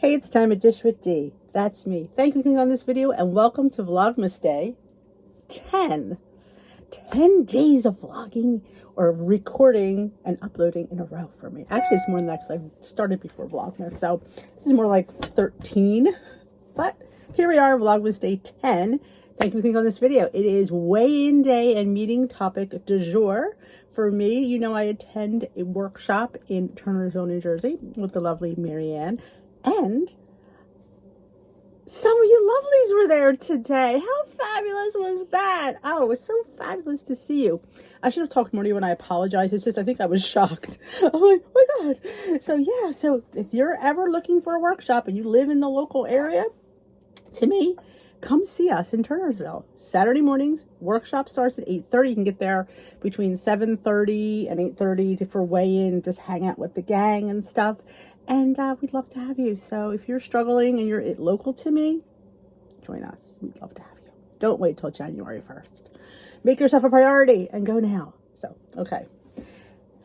Hey, it's time to dish with D. That's me. Thank you for clicking on this video and welcome to Vlogmas Day 10. 10 days of vlogging or recording and uploading in a row for me. Actually, it's more than that because I started before Vlogmas, so this is more like 13. But here we are, Vlogmas Day 10. Thank you for clicking on this video. It is weigh-in day and meeting topic du jour. For me, you know I attend a workshop in Turnersville, New Jersey with the lovely Marianne. And some of you lovelies were there today. How fabulous was that? Oh, it was so fabulous to see you. I should have talked more to you and I apologize. It's just I think I was shocked. I'm like, oh my God. So yeah, so if you're ever looking for a workshop and you live in the local area, to me, come see us in Turnersville. Saturday mornings, workshop starts at 8:30. You can get there between 7:30 and 8:30 for weigh-in, just hang out with the gang and stuff. And we'd love to have you. So if you're struggling and you're local to me, join us. We'd love to have you. Don't wait till January 1st. Make yourself a priority and go now. So, okay.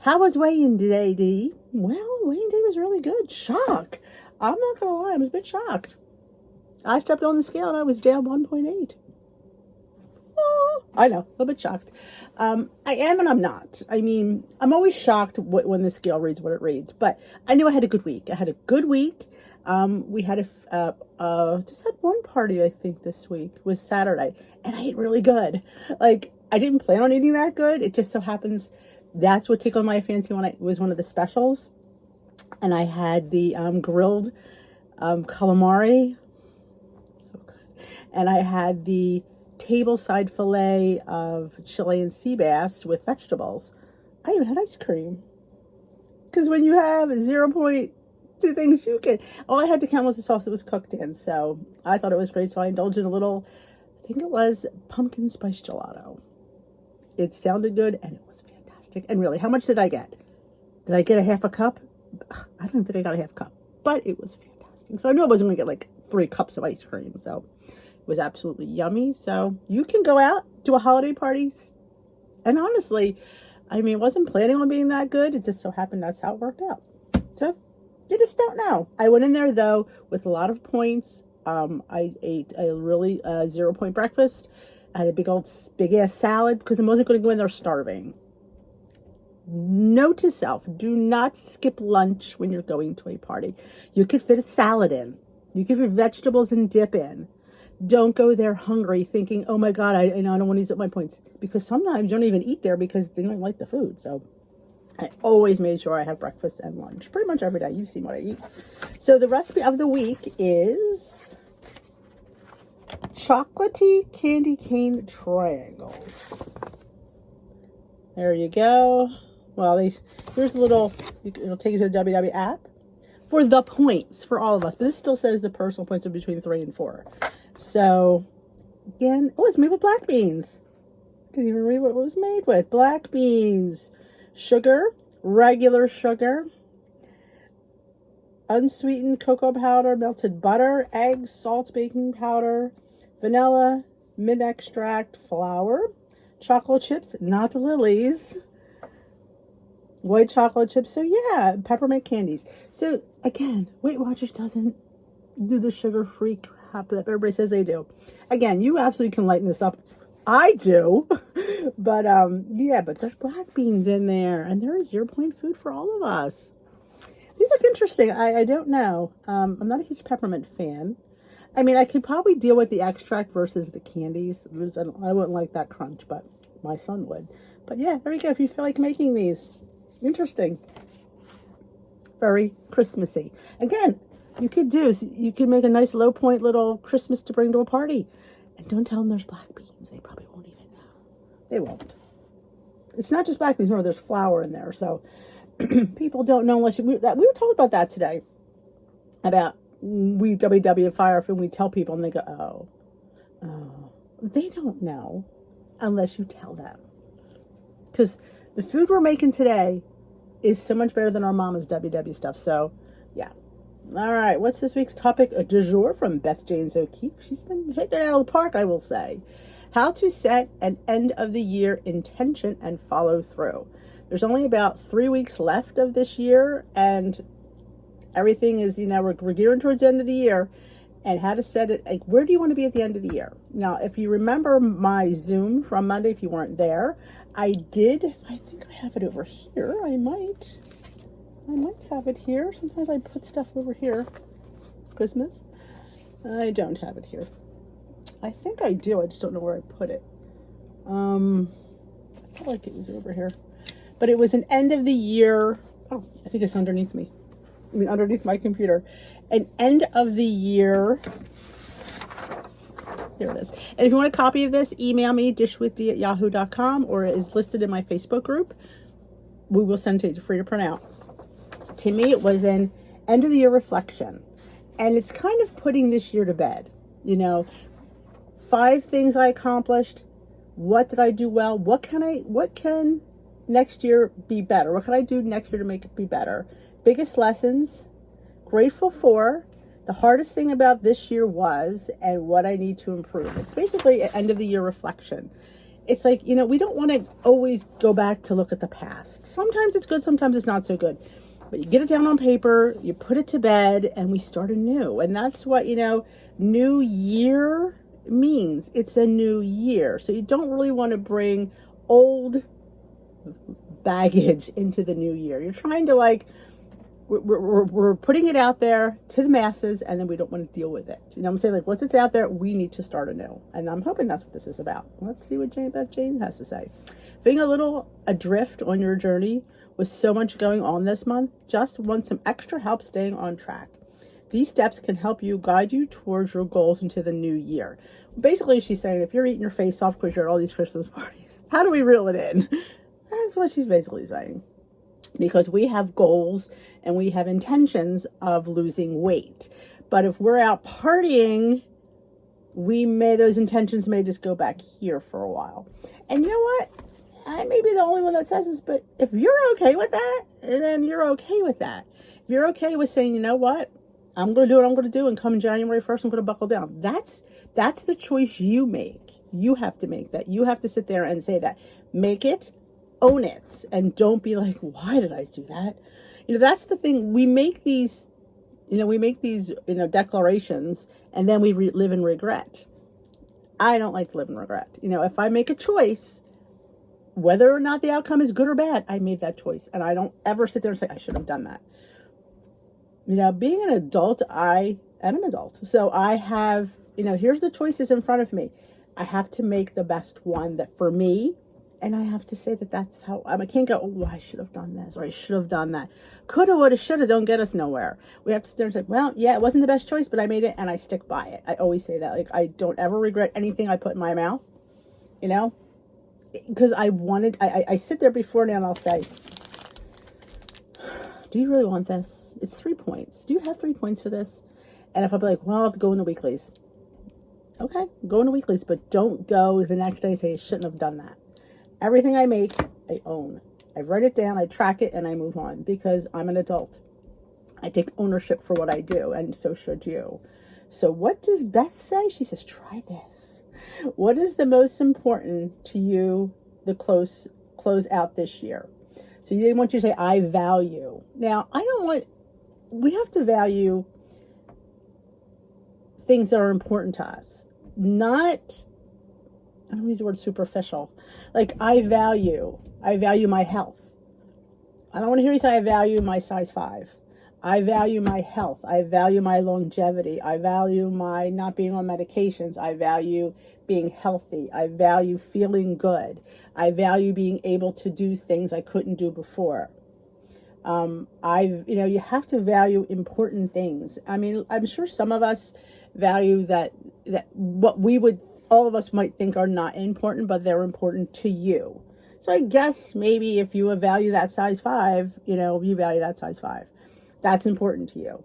How was weigh-in today, Dee? Well, weigh-in day was really good. Shock. I'm not going to lie. I was a bit shocked. I stepped on the scale and I was down 1.8. Oh, I know, a little bit shocked. I am and I'm not. I mean, I'm always shocked when the scale reads what it reads, but I knew I had a good week. I had a good week. We had just had one party, I think, this week was Saturday, and I ate really good. Like, I didn't plan on eating that good. It just so happens that's what tickled my fancy when it was one of the specials. And I had the grilled calamari. So good. And I had the tableside fillet of Chilean sea bass with vegetables. I even had ice cream. Because when you have 0.2 things, you can. All I had to count was the sauce it was cooked in. So I thought it was great. So I indulged in a little, I think it was pumpkin spice gelato. It sounded good and it was fantastic. And really, how much did I get? Did I get a half a cup? I don't think I got a half cup, but it was fantastic. So I knew I wasn't going to get like 3 cups of ice cream. So was absolutely yummy. So you can go out to a holiday party, and honestly, I mean, wasn't planning on being that good. It just so happened that's how it worked out. So you just don't know. I went in there though with a lot of points. I ate a really 0-point breakfast. I had a big ass salad because I wasn't going to go in there starving. Note to self: do not skip lunch when you're going to a party. You could fit a salad in. You could fit vegetables and dip in. Don't go there hungry thinking, oh my God, I don't want to use up my points. Because sometimes you don't even eat there because they don't like the food. So I always made sure I have breakfast and lunch. Pretty much every day. You've seen what I eat. So the recipe of the week is chocolatey candy cane triangles. There you go. Well, here's a little, it'll take you to the WW app for the points for all of us. But this still says the personal points are between 3 and 4. So, again, oh, it's made with black beans. Didn't even read what it was made with. Black beans, sugar, regular sugar, unsweetened cocoa powder, melted butter, eggs, salt, baking powder, vanilla, mint extract, flour, chocolate chips, not Lily's, white chocolate chips. So, yeah, peppermint candies. So, again, Weight Watchers doesn't do the sugar-free crap that everybody says they do. Again, you absolutely can lighten this up. I do. But, yeah, but there's black beans in there. And there is 0-point food for all of us. These look interesting. I don't know. I'm not a huge peppermint fan. I mean, I could probably deal with the extract versus the candies. I wouldn't like that crunch, but my son would. But, yeah, there you go. If you feel like making these. Interesting. Very Christmassy. Again, you could make a nice low point little Christmas to bring to a party. And don't tell them there's black beans. They probably won't even know. They won't. It's not just black beans. Remember, there's flour in there. So people don't know unless we were talking about that today. About we WW fire and we tell people and they go, oh. They don't know unless you tell them. Because the food we're making today is so much better than our mama's WW stuff. So, yeah. All right, what's this week's topic du jour from Beth James O'Keefe? She's been hitting it out of the park, I will say. How to set an end of the year intention and follow through. There's only about 3 weeks left of this year, and Everything is, we're gearing towards the end of the year, and how to set it, like, where do you want to be at the end of the year? Now, if you remember my Zoom from Monday, if you weren't there, I think I have it over here. I might have it here. Sometimes I put stuff over here. Christmas. I don't have it here. I think I do. I just don't know where I put it. I felt like it was over here. But it was an end of the year. Oh, I think it's underneath me. Underneath my computer. An end of the year. Here it is. And if you want a copy of this, email me, dishwithd@yahoo.com, or it is listed in my Facebook group. We will send it to you for you to print out. To me, it was an end of the year reflection. And it's kind of putting this year to bed. 5 things I accomplished. What did I do well? What can next year be better? What can I do next year to make it be better? Biggest lessons, grateful for, the hardest thing about this year was, and what I need to improve. It's basically an end of the year reflection. It's like, we don't want to always go back to look at the past. Sometimes it's good, sometimes it's not so good. But you get it down on paper, you put it to bed, and we start anew. And that's what, new year means. It's a new year. So you don't really want to bring old baggage into the new year. You're trying to we're putting it out there to the masses, and then we don't want to deal with it. I'm saying, once it's out there, we need to start anew. And I'm hoping that's what this is about. Let's see what Jane has to say. Feeling a little adrift on your journey with so much going on this month, just want some extra help staying on track. These steps can help you guide you towards your goals into the new year. Basically, she's saying, if you're eating your face off because you're at all these Christmas parties, how do we reel it in? That's what she's basically saying. Because we have goals and we have intentions of losing weight. But if we're out partying, those intentions may just go back here for a while. And you know what? I may be the only one that says this, but if you're okay with that, then you're okay with that. If you're okay with saying, you know what, I'm going to do what I'm going to do, and come January 1st, I'm going to buckle down. That's the choice you make. You have to make that. You have to sit there and say that. Make it, own it, and don't be like, why did I do that? That's the thing. We make these, declarations, and then we live in regret. I don't like to live in regret. If I make a choice, whether or not the outcome is good or bad, I made that choice. And I don't ever sit there and say, I should have done that. Being an adult, I am an adult. So I have, here's the choices in front of me. I have to make the best one that for me, and I have to say that that's how, I can't go, oh, I should have done this, or I should have done that. Coulda, woulda, shoulda don't get us nowhere. We have to sit there and say, well, yeah, it wasn't the best choice, but I made it, and I stick by it. I always say that. I don't ever regret anything I put in my mouth, because I sit there before now and I'll say, do you really want this? It's 3 points. Do you have 3 points for this? And if I'll be like, well, I'll have to go in the weeklies. Okay, go in the weeklies, but don't go the next day and say, I shouldn't have done that. Everything I make, I own. I write it down, I track it, and I move on because I'm an adult. I take ownership for what I do, and so should you. So what does Beth say? She says, try this. What is the most important to you, the close out this year? So you want you to say, I value. Now, we have to value things that are important to us. Not, I don't use the word superficial. Like, I value my health. I don't want to hear you say, I value my size 5. I value my health. I value my longevity. I value my not being on medications. I value being healthy. I value feeling good. I value being able to do things I couldn't do before. You have to value important things. I'm sure some of us value that what all of us might think are not important, but they're important to you. So I guess maybe if you value that size 5, you value that size 5. That's important to you.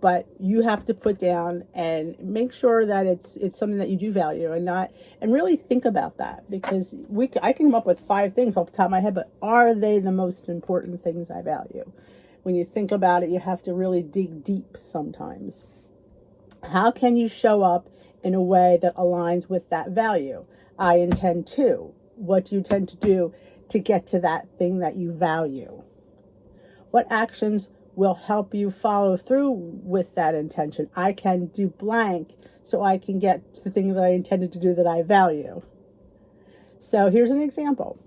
But you have to put down and make sure that it's something that you do value and really think about that, because I can come up with 5 things off the top of my head, but are they the most important things I value? When you think about it, you have to really dig deep sometimes. How can you show up in a way that aligns with that value? I intend to. What do you tend to do to get to that thing that you value? What actions will help you follow through with that intention. I can do blank so I can get to the thing that I intended to do that I value. So here's an example.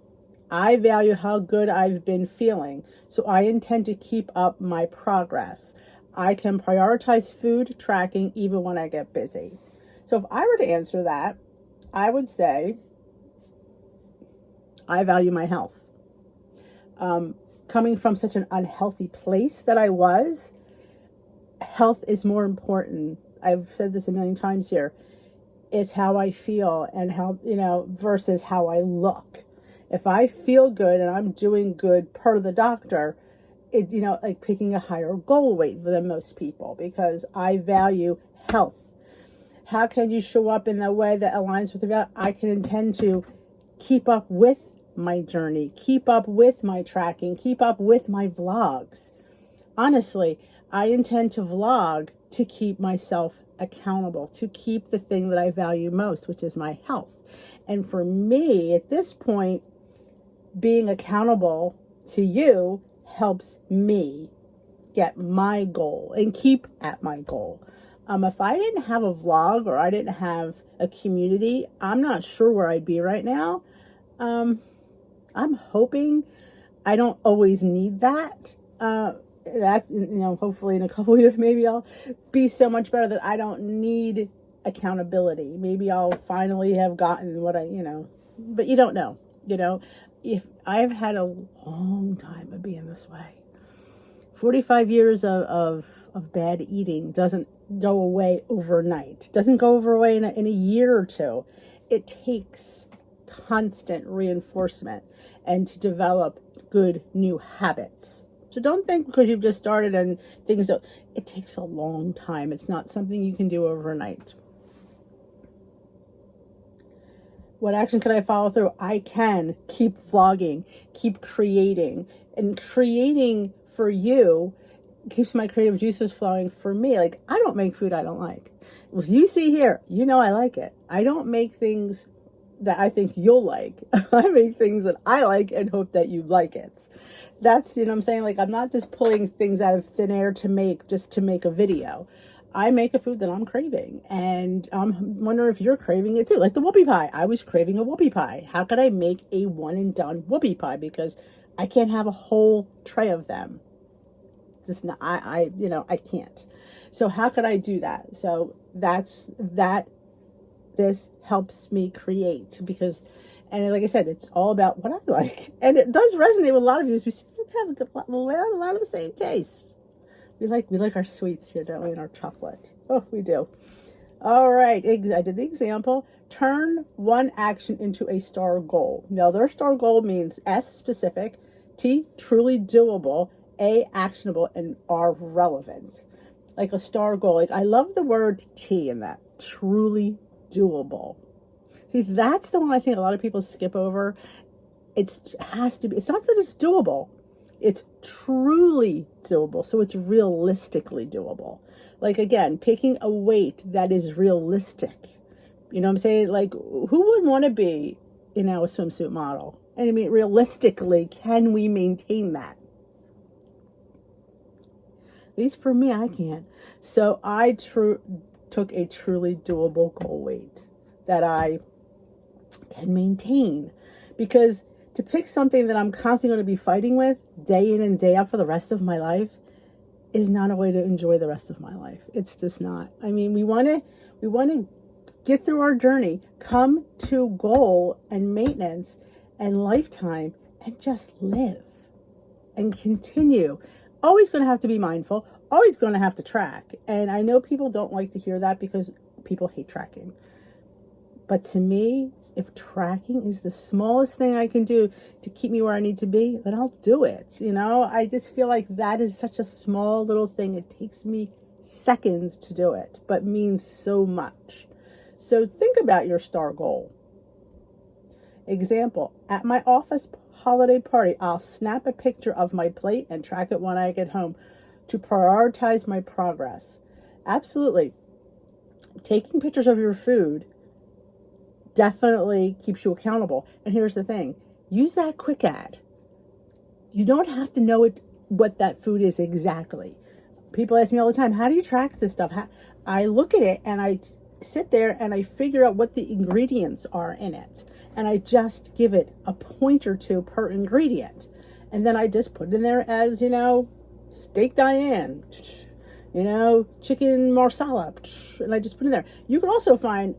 I value how good I've been feeling, so I intend to keep up my progress. I can prioritize food tracking even when I get busy. So if I were to answer that, I would say I value my health. Coming from such an unhealthy place that I was, health is more important. I've said this a million times here. It's how I feel and how, versus how I look. If I feel good and I'm doing good per the doctor, like picking a higher goal weight than most people because I value health. How can you show up in the way that aligns with the value? I can intend to keep up with my journey, keep up with my tracking, keep up with my vlogs. Honestly, I intend to vlog to keep myself accountable, to keep the thing that I value most, which is my health. And for me, at this point, being accountable to you helps me get my goal and keep at my goal. If I didn't have a vlog or I didn't have a community, I'm not sure where I'd be right now. I'm hoping I don't always need that. That's, hopefully in a couple of years, maybe I'll be so much better that I don't need accountability. Maybe I'll finally have gotten what but you don't know, if I've had a long time of being this way. 45 years of bad eating doesn't go away overnight. Doesn't go away in a year or two. It takes constant reinforcement and to develop good new habits. So don't think because you've just started and things don't, it takes a long time. It's not something you can do overnight. What action can I follow through? I can keep vlogging, keep creating. And creating for you keeps my creative juices flowing for me. Like, I don't make food I don't like. If you see here, I like it. I don't make things that I think you'll like. I make things that I like and hope that you like it. That's, what I'm saying? Like, I'm not just pulling things out of thin air to make a video. I make a food that I'm craving, and I'm wondering if you're craving it too. Like the whoopie pie. I was craving a whoopie pie. How could I make a one and done whoopie pie? Because I can't have a whole tray of them. Just not, I can't. So how could I do that? So that's that. This helps me create because, and like I said, it's all about what I like, and it does resonate with a lot of you. We seem to have a lot of the same taste. We like our sweets here, don't we? And our chocolate. Oh, we do. All right. I did the example. Turn one action into a STAR goal. Now, their STAR goal means S, specific, T, truly doable, A, actionable, and R, relevant. Like a STAR goal. Like, I love the word T in that. Truly doable. See, that's the one I think a lot of people skip over. It has to be. It's not that it's doable. It's truly doable. So it's realistically doable. Like, again, picking a weight that is realistic. You know what I'm saying? Like, who wouldn't want to be, a swimsuit model? And I mean, realistically, can we maintain that? At least for me, I can. So I took a truly doable goal weight that I can maintain. Because to pick something that I'm constantly going to be fighting with day in and day out for the rest of my life is not a way to enjoy the rest of my life. It's just not. I mean, we want to get through our journey, come to goal and maintenance and lifetime and just live and continue. Always going to have to be mindful, always going to have to track. And I know people don't like to hear that because people hate tracking. But to me, if tracking is the smallest thing I can do to keep me where I need to be, then I'll do it. I just feel like that is such a small little thing. It takes me seconds to do it, but means so much. So think about your STAR goal. Example, at my office holiday party, I'll snap a picture of my plate and track it when I get home to prioritize my progress. Absolutely. Taking pictures of your food definitely keeps you accountable. And here's the thing. Use that quick ad. You don't have to know it what that food is exactly. People ask me all the time, how do you track this stuff? I look at it and I sit there and I figure out what the ingredients are in it. And I just give it a point or two per ingredient. And then I just put it in there as, steak Diane, chicken marsala, and I just put it in there. You can also find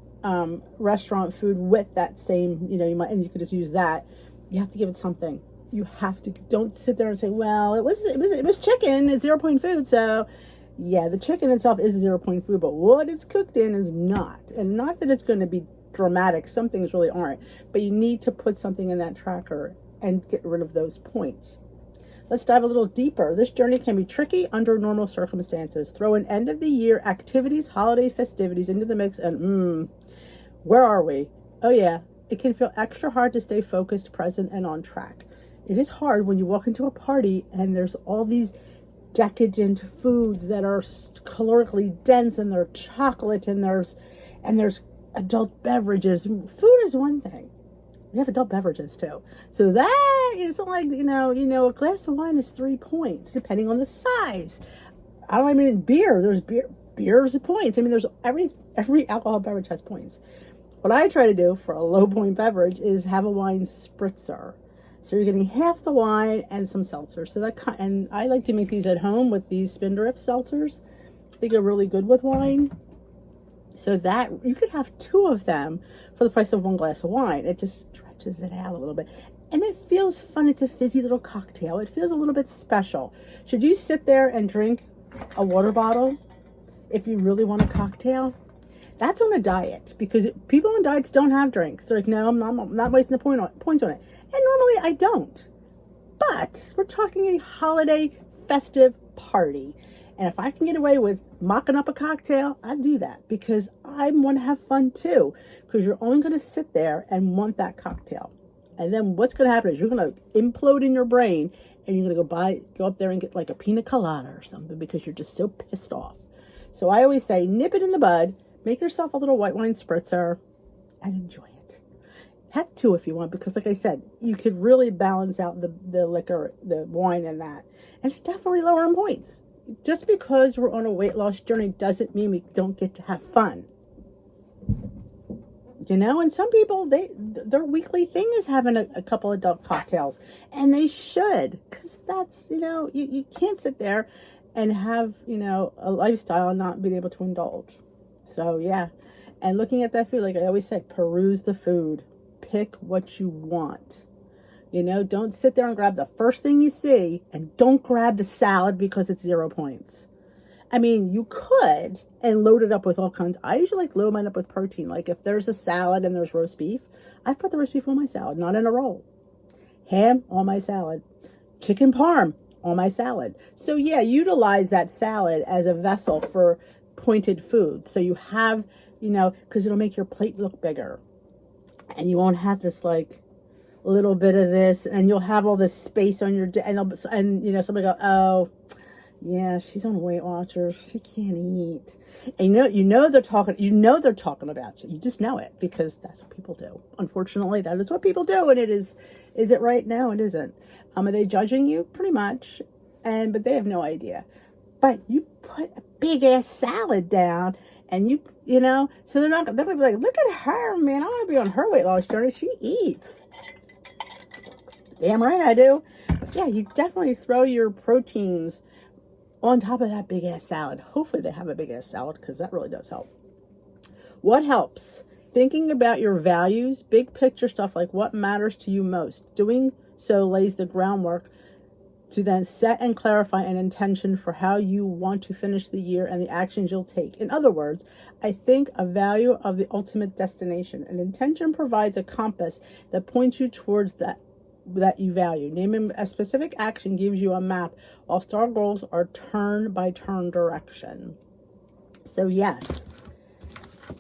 restaurant food with that same, and you could just use that. You have to give it something. You have to, don't sit there and say, well, it was chicken, it's 0 point food. So yeah, the chicken itself is 0 point food, but what it's cooked in is not. And not that it's going to be dramatic. Some things really aren't, but you need to put something in that tracker and get rid of those points. Let's dive a little deeper. This journey can be tricky under normal circumstances. Throw an end of the year activities, holiday festivities into the mix, and where are we? Oh yeah, it can feel extra hard to stay focused, present, and on track. It is hard when you walk into a party and there's all these decadent foods that are calorically dense, and they're chocolate, and there's adult beverages. Food is one thing. We have adult beverages too. So that is like, a glass of wine is 3 points, depending on the size. I don't mean beer. There's beer's points. I mean, there's every alcohol beverage has points. What I try to do for a low point beverage is have a wine spritzer. So you're getting half the wine and some seltzer. And I like to make these at home with these Spindrift seltzers. They go really good with wine. So that you could have 2 of them for the price of 1 glass of wine. It just stretches it out a little bit. And it feels fun. It's a fizzy little cocktail. It feels a little bit special. Should you sit there and drink a water bottle if you really want a cocktail? That's on a diet, because people on diets don't have drinks. They're like, no, I'm not wasting the points on it. And normally I don't. But we're talking a holiday festive party. And if I can get away with mocking up a cocktail, I do that, because I want to have fun too. Because you're only going to sit there and want that cocktail. And then what's going to happen is you're going to implode in your brain, and you're going to go up there and get like a pina colada or something, because you're just so pissed off. So I always say, nip it in the bud, make yourself a little white wine spritzer, and enjoy it. Have 2 if you want, because like I said, you could really balance out the liquor, the wine, and that. And it's definitely lower in points. Just because we're on a weight loss journey doesn't mean we don't get to have fun. And some people, their weekly thing is having a couple adult cocktails, and they should, because that's, you can't sit there and have, a lifestyle and not being able to indulge. So yeah. And looking at that food, like I always said, peruse the food, pick what you want. Don't sit there and grab the first thing you see, and don't grab the salad because it's 0 points. I mean, you could and load it up with all kinds. I usually like load mine up with protein. Like if there's a salad and there's roast beef, I put the roast beef on my salad, not in a roll. Ham on my salad. Chicken parm on my salad. So yeah, utilize that salad as a vessel for pointed food. So you have, because it'll make your plate look bigger. And you won't have this like little bit of this, and you'll have all this space on your, and somebody go, oh yeah, she's on Weight Watchers, she can't eat. And they're talking about you. You just know it, because that's what people do. Unfortunately, that is what people do. And is it right? No, it isn't. Are they judging you? Pretty much. But they have no idea. But you put a big ass salad down, and so they're gonna be like, look at her, man, I want to be on her weight loss journey. She eats. Damn right I do. But yeah, you definitely throw your proteins on top of that big ass salad. Hopefully they have a big ass salad, because that really does help. What helps? Thinking about your values, big picture stuff like what matters to you most. Doing so lays the groundwork to then set and clarify an intention for how you want to finish the year and the actions you'll take. In other words, I think a value of the ultimate destination. An intention provides a compass that points you towards that you value. Naming a specific action gives you a map, while STAR goals are turn-by-turn direction. So yes,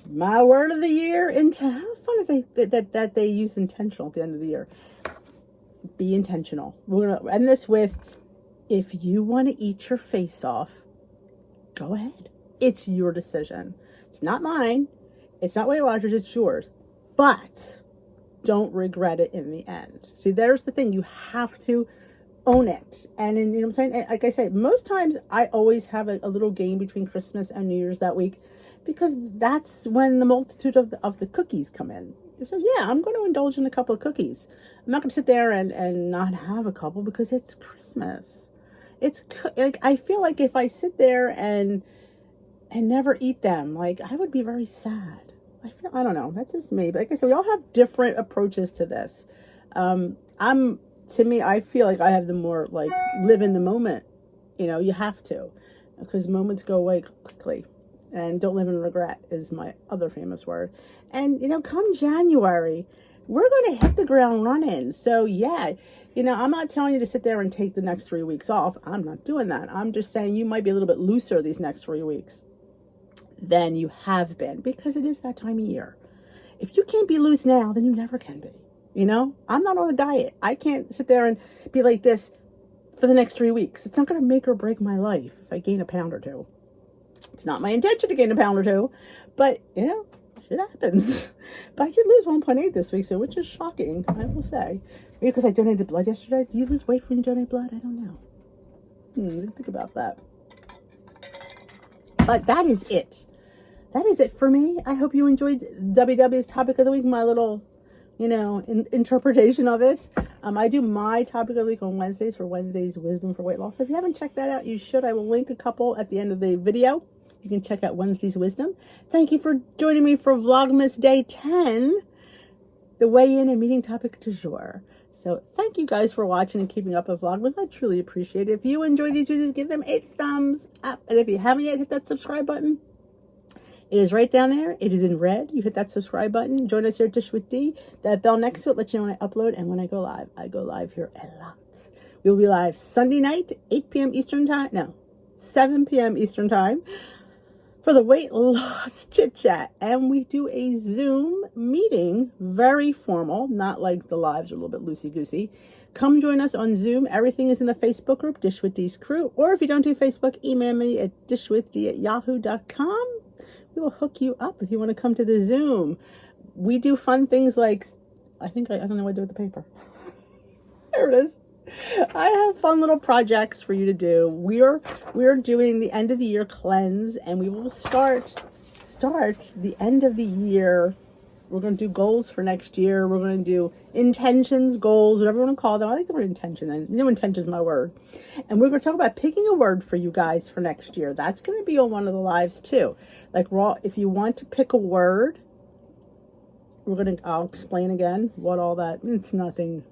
my word of the year, how fun that they use intentional at the end of the year. Be intentional. We're going to end this with, if you want to eat your face off, go ahead. It's your decision. It's not mine. It's not Weight Watchers. It's yours. But don't regret it in the end. See, there's the thing. You have to own it. And then, you know what I'm saying? Like I said, most times I always have a little game between Christmas and New Year's that week, because that's when the multitude of the cookies come in. So yeah, I'm going to indulge in a couple of cookies. I'm not going to sit there and not have a couple, because it's Christmas. It's like, I feel like if I sit there and never eat them, like, I would be very sad. I don't know. That's just me. But like I said, we all have different approaches to this. To me, I feel like I have the more, like, live in the moment. You know, you have to, because moments go away quickly. And don't live in regret is my other famous word. And, you know, come January, we're going to hit the ground running. So yeah, you know, I'm not telling you to sit there and take the next 3 weeks off. I'm not doing that. I'm just saying you might be a little bit looser these next 3 weeks than you have been, because it is that time of year. If you can't be loose now, then you never can be. You know, I'm not on a diet. I can't sit there and be like this for the next 3 weeks. It's not going to make or break my life if I gain a pound or two. It's not my intention to gain a pound or two, but, you know, shit happens. But I did lose 1.8 this week, so, which is shocking, I will say. Maybe because I donated blood yesterday. Do you lose weight when you donate blood? I don't know. Didn't think about that. But that is it. That is it for me. I hope you enjoyed WW's topic of the week, my little, you know, interpretation of it. I do my topic of the week on Wednesdays for Wednesday's Wisdom for Weight Loss. So if you haven't checked that out, you should. I will link a couple at the end of the video. You can check out Wednesday's Wisdom. Thank you for joining me for Vlogmas Day 10, the weigh-in and meeting topic du jour. So thank you guys for watching and keeping up with Vlogmas. I truly appreciate it. If you enjoy these videos, give them a thumbs up. And if you haven't yet, hit that subscribe button. It is right down there. It is in red. You hit that subscribe button. Join us here at Dish with D. That bell next to it lets you know when I upload and when I go live. I go live here a lot. We will be live Sunday night, 8 p.m. Eastern time. No, 7 p.m. Eastern time for the weight loss chit chat. And we do a Zoom meeting, very formal, not like the lives are a little bit loosey-goosey. Come join us on Zoom. Everything is in the Facebook group, Dish with D's Crew. Or if you don't do Facebook, email me at dishwithd@yahoo.com. We will hook you up if you want to come to the Zoom. We do fun things like, I don't know what to do with the paper. There it is. I have fun little projects for you to do. We're doing the end of the year cleanse, and we will start the end of the year. We're going to do goals for next year. We're going to do intentions, goals, whatever you want to call them. I like the word intention. And new intention is my word. And we're going to talk about picking a word for you guys for next year. That's going to be on one of the lives too. Like, if you want to pick a word, I'll explain again what all that, it's nothing,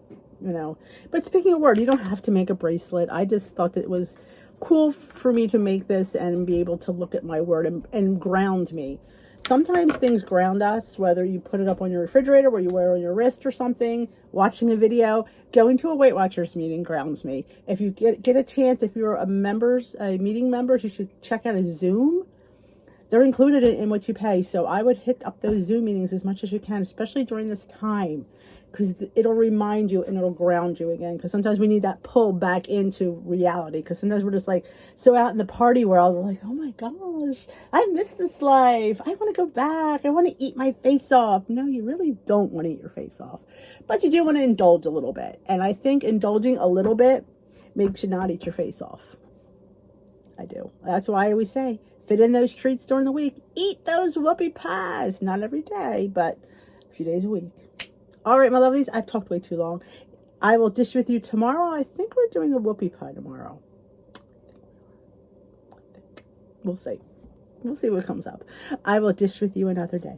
you know. But speaking of word, you don't have to make a bracelet. I just thought that it was cool for me to make this and be able to look at my word and ground me. Sometimes things ground us, whether you put it up on your refrigerator, where you wear it on your wrist or something, watching a video, going to a Weight Watchers meeting grounds me. If you get a chance, if you're a meeting members, you should check out a Zoom. They're included in what you pay. So I would hit up those Zoom meetings as much as you can, especially during this time, because it'll remind you and it'll ground you again. Because sometimes we need that pull back into reality. Because sometimes we're just like so out in the party world. We're like, oh my gosh, I miss this life. I want to go back. I want to eat my face off. No, you really don't want to eat your face off. But you do want to indulge a little bit. And I think indulging a little bit makes you not eat your face off. I do. That's why I always say, fit in those treats during the week. Eat those whoopie pies. Not every day, but a few days a week. All right, my lovelies, I've talked way too long. I will dish with you tomorrow. I think we're doing a whoopie pie tomorrow. We'll see. We'll see what comes up. I will dish with you another day.